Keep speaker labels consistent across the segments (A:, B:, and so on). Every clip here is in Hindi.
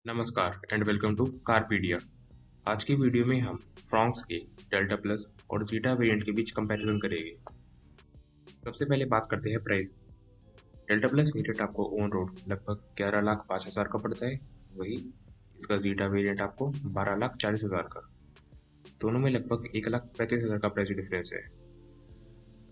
A: नमस्कार एंड वेलकम टू कारपीडिया। आज की वीडियो में हम फ्रॉन्क्स के डेल्टा प्लस और जीटा वेरिएंट के बीच कंपैरिजन करेंगे। सबसे पहले बात करते हैं प्राइस। डेल्टा प्लस वेरिएंट आपको ऑन रोड लगभग 11,05,000 का पड़ता है। वही इसका जीटा वेरिएंट आपको 12,40,000 का। दोनों में लगभग 1,35,000 का प्राइस डिफरेंस है।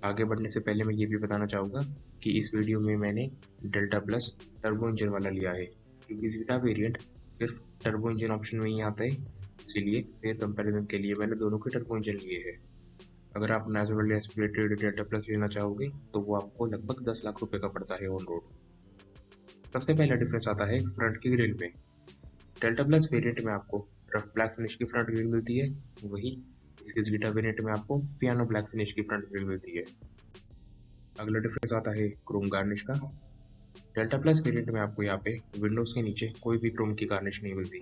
A: आगे बढ़ने से पहले मैं ये भी बताना चाहूँगा कि इस वीडियो में मैंने डेल्टा प्लस टर्बो इंजन वाला लिया है, क्योंकि जीटा वेरिएंट सिर्फ टर्बो इंजन ऑप्शन में ही आता है। इसीलिए फेयर कंपैरिजन के लिए मैंने दोनों के टर्बो इंजन लिए हैं। अगर आप नेचुरली एस्पिरेटेड डेल्टा प्लस लेना चाहोगे तो वो आपको लगभग 10 लाख रुपए का पड़ता है ऑन रोड। सबसे पहला डिफरेंस आता है फ्रंट की ग्रिल में। डेल्टा प्लस वेरिएंट में आपको रफ ब्लैक फिनिश की फ्रंट ग्रिल मिलती है, वही इसके जीटा वेरिएंट में आपको पियानो ब्लैक फिनिश की फ्रंट ग्रिल मिलती है। अगला डिफरेंस आता है क्रोम गार्निश का। डेल्टा प्लस वेरिएंट में आपको यहाँ पे विंडोज के नीचे कोई भी क्रोम की गार्निश नहीं मिलती,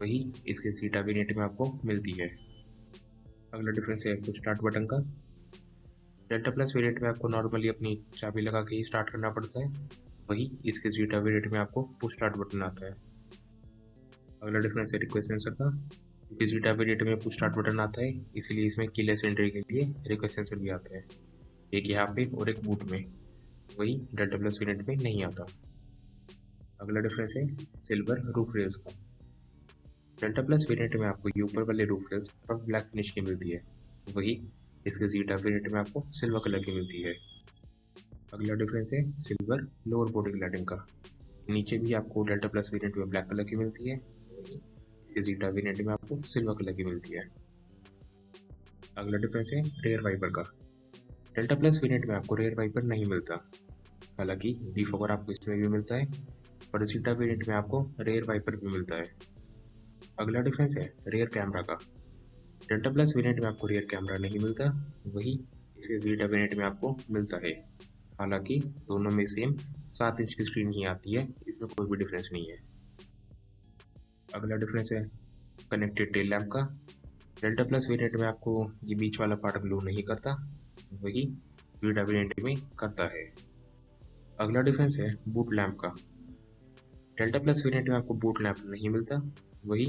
A: वही इसके जीटा वेरिएंट में आपको मिलती है। अगला डिफरेंस है पुश स्टार्ट बटन का। डेल्टा प्लस वेरिएंट में आपको नॉर्मली अपनी चाबी लगा के ही स्टार्ट करना पड़ता है, वही इसके जीटा वेरिएंट में आपको पुश स्टार्ट बटन आता है। अगला डिफरेंस है रिक्वेस्ट सेंसर का। क्योंकि जीटा वेरिएंट में पुश स्टार्ट बटन आता है, इसीलिए इसमें कीलेस एंट्री के लिए रिक्वेस्ट सेंसर भी आता है, एक यहाँ पे और एक बूट में। वही डेल्टा प्लस वेरिएंट में नहीं आता। अगला डिफरेंस है सिल्वर रूफ रेल्स का। डेल्टा प्लस वेरिएंट में आपको ये ऊपर वाले roof rails rough black finish की मिलती है, वही इसके जीटा वेरिएंट में आपको सिल्वर कलर की मिलती है। अगला डिफरेंस है सिल्वर लोअर बॉडी ग्लैडिंग का। नीचे भी आपको डेल्टा प्लस वेरिएंट में ब्लैक कलर की मिलती है, वही इसके जीटा वेरिएंट में आपको सिल्वर कलर की मिलती है। अगला डिफरेंस है रेयर वाइपर का। डेल्टा प्लस वेरिएंट में आपको रेयर वाइपर नहीं मिलता, हालांकि डिफॉगर आपको इसमें भी मिलता है, पर जीटा वेरिएंट में आपको रेयर वाइपर भी मिलता है। अगला डिफरेंस है रेयर कैमरा का। डेल्टा प्लस वेरिएंट में आपको रेयर कैमरा नहीं मिलता, वही इसके जीटा वेरिएंट में आपको मिलता है। हालांकि दोनों में सेम 7 इंच की स्क्रीन ही आती है, इसमें कोई भी डिफरेंस नहीं है। अगला डिफरेंस है कनेक्टेड टेल लैम्प का। डेल्टा प्लस वेरिएंट में आपको ये बीच वाला पार्ट ग्लो नहीं करता, वही जीटा वेरिएंट में करता है। अगला डिफरेंस है बूट लैम्प का। डेल्टा प्लस वेरिएंट में आपको बूट लैम्प नहीं मिलता, वही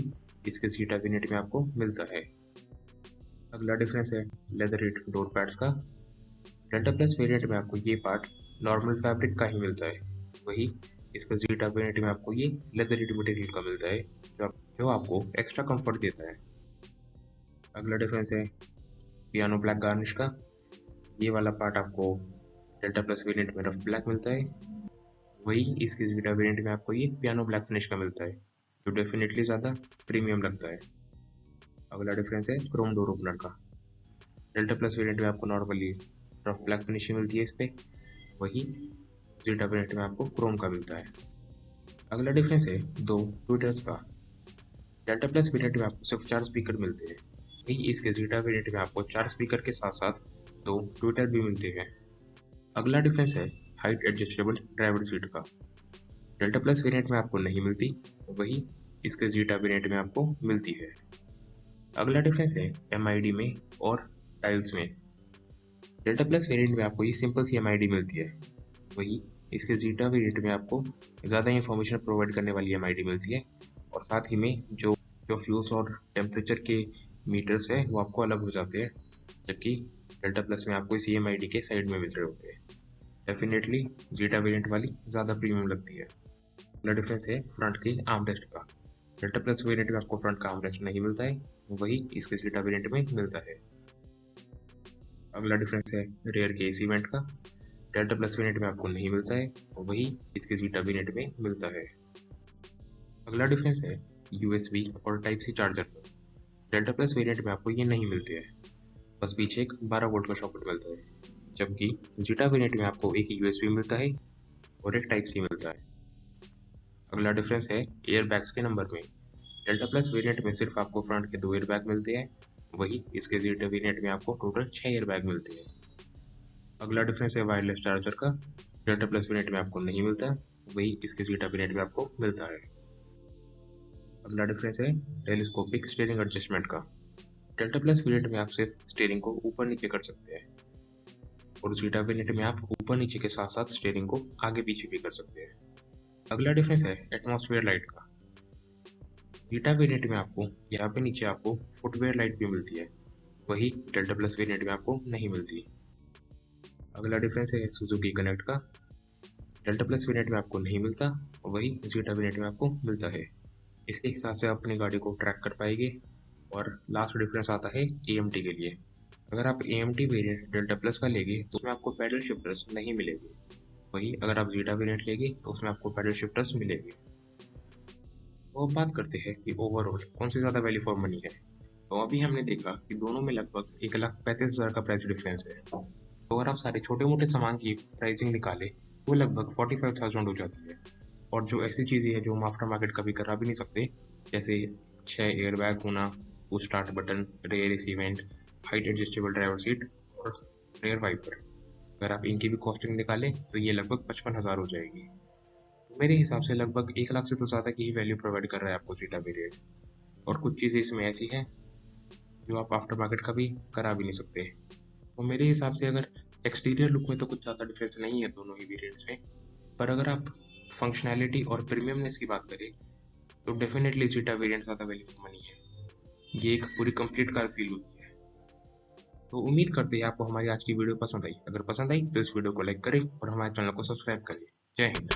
A: इसके जीटा वेरिएंट में आपको मिलता है। अगला डिफरेंस है लेदर हिट डोर पैड्स का। डेल्टा प्लस वेरिएंट में आपको ये पार्ट नॉर्मल फैब्रिक का ही मिलता है, वही इसका जीटा वेरिएंट में आपको ये लेदर हिट मटेरियल का मिलता है, जो आपको एक्स्ट्रा कंफर्ट देता है। अगला डिफरेंस है पियानो ब्लैक गार्निश का। ये वाला पार्ट आपको डेल्टा प्लस वेरिएंट में रफ ब्लैक मिलता है, वही इसके जीटा वेरिएंट में आपको ये पियानो ब्लैक फिनिश का मिलता है, जो डेफिनेटली ज़्यादा प्रीमियम लगता है। अगला डिफरेंस है क्रोम डोर ओपनर का। डेल्टा प्लस वेरिएंट में आपको नॉर्मली रफ ब्लैक फिनिशिंग मिलती है इस पर, वही जीटा वेरिएंट में आपको क्रोम का मिलता है। अगला डिफरेंस है दो ट्विटर्स का। डेल्टा प्लस वेरिएंट में आपको सिर्फ 4 स्पीकर मिलते हैं, वही इसके जीटा वेरिएंट में आपको 4 स्पीकर के साथ साथ 2 ट्विटर भी मिलते हैं। अगला डिफरेंस है हाइट एडजस्टेबल ड्राइवर सीट का। डेल्टा प्लस वेरिएंट में आपको नहीं मिलती, वही इसके जीटा वेरिएंट में आपको मिलती है। अगला डिफरेंस है MID में और टाइल्स में। डेल्टा प्लस वेरिएंट में आपको ये सिंपल सी MID मिलती है, वही इसके जीटा वेरिएंट में आपको ज़्यादा इंफॉर्मेशन प्रोवाइड करने वाली MID मिलती है, और साथ ही में जो जो फ्यूल्स और टेम्परेचर के मीटर्स है वो आपको अलग हो जाते हैं, जबकि डेल्टा प्लस में आपको इसी MID के साइड में मिल रहे होते हैं। डेफिनेटली जीटा वेरिएंट वाली ज़्यादा प्रीमियम लगती है। अगला डिफरेंस है फ्रंट की आर्मरेस्ट का। डेल्टा प्लस वेरिएंट में आपको फ्रंट का आर्मरेस्ट नहीं मिलता है, वही इसके जीटा वेरिएंट में मिलता है। अगला डिफरेंस है रेयर के AC वेंट का। डेल्टा प्लस वेरिएंट में आपको नहीं मिलता है, वही इसके जीटा वेरिएंट में मिलता है। अगला डिफरेंस है USB और टाइप C चार्जर का। डेल्टा प्लस वेरिएंट में आपको ये नहीं मिलते हैं, बस पीछे एक 12 वोल्ट का सॉकेट मिलता है, जबकि जीटा वेरिएंट में आपको एक USB मिलता है और एक टाइप C मिलता है। अगला डिफरेंस है एयर बैग्स के नंबर में। डेल्टा प्लस वेरिएंट में सिर्फ आपको फ्रंट के 2 एयर बैग मिलते हैं, वही इसके जीटा वेरिएंट में आपको टोटल 6 एयर बैग मिलते हैं। अगला डिफरेंस है वायरलेस चार्जर का। डेल्टा प्लस वेरिएंट में आपको नहीं मिलता, वही इसके जीटा वेरिएंट में आपको मिलता है। अगला डिफरेंस है टेलीस्कोपिक स्टीयरिंग एडजस्टमेंट का। डेल्टा प्लस वेरिएंट में आप सिर्फ स्टीयरिंग को ऊपर नीचे कर सकते हैं, और जीटा वेरिएंट में आप ऊपर नीचे के साथ साथ स्टीयरिंग को आगे पीछे भी कर सकते हैं। अगला डिफरेंस है एटमॉस्फेयर लाइट का। जीटा वेरिएंट में आपको यहाँ पे नीचे आपको फुटवेयर लाइट भी मिलती है, वही डेल्टा प्लस वेरिएंट में आपको नहीं मिलती। अगला डिफरेंस है सुजुकी कनेक्ट का। डेल्टा प्लस वेरिएंट में आपको नहीं मिलता, वही जीटा वेरिएंट में आपको मिलता है। इसके हिसाब से आप अपनी गाड़ी को ट्रैक कर पाएंगे। और लास्ट डिफरेंस आता है AMT के लिए। अगर आप AMT वेरिएंट डेल्टा प्लस का लेंगे तो उसमें आपको पैडल शिफ्टर्स नहीं मिलेंगे, वही अगर आप जीटा वेरिएंट लेंगे तो उसमें आपको पैडल शिफ्टर्स मिलेंगे। तो अब बात करते हैं कि ओवरऑल कौन सी ज़्यादा वैल्यू फॉर मनी है। तो अभी हमने देखा कि दोनों में लगभग 1,35,000 का प्राइस डिफरेंस है। तो अगर आप सारे छोटे मोटे सामान की प्राइसिंग निकालें वो लगभग 45,000 हो जाती है। और जो ऐसी चीज़ें हैं जो हम आफ्टर मार्केट कभी करा भी नहीं सकते, जैसे 6 एयरबैग होना, push start button, rare AC vent, height adjustable driver seat और रेयर वाइपर, अगर आप इनकी भी कॉस्टिंग निकालें तो ये लगभग 55,000 हो जाएगी। तो मेरे हिसाब से लगभग 1 लाख से तो ज़्यादा की ही वैल्यू प्रोवाइड कर रहा है आपको जीटा वेरिएंट। और कुछ चीज़ें इसमें ऐसी हैं जो आप आफ्टर मार्केट कभी करा भी नहीं सकते। तो मेरे हिसाब से अगर एक्सटीरियर लुक में तो कुछ ज़्यादा डिफरेंस नहीं है दोनों ही वेरिएंट्स में, पर अगर आप फंक्शनैलिटी और प्रीमियमनेस की बात करें तो डेफिनेटली जीटा वेरिएंट ज़्यादा वैल्यू फॉर मनी है। ये एक पूरी कंप्लीट कार फील होती है। तो उम्मीद करते हैं आपको हमारी आज की वीडियो पसंद आई। अगर पसंद आई तो इस वीडियो को लाइक करें और हमारे चैनल को सब्सक्राइब करें। जय हिंद।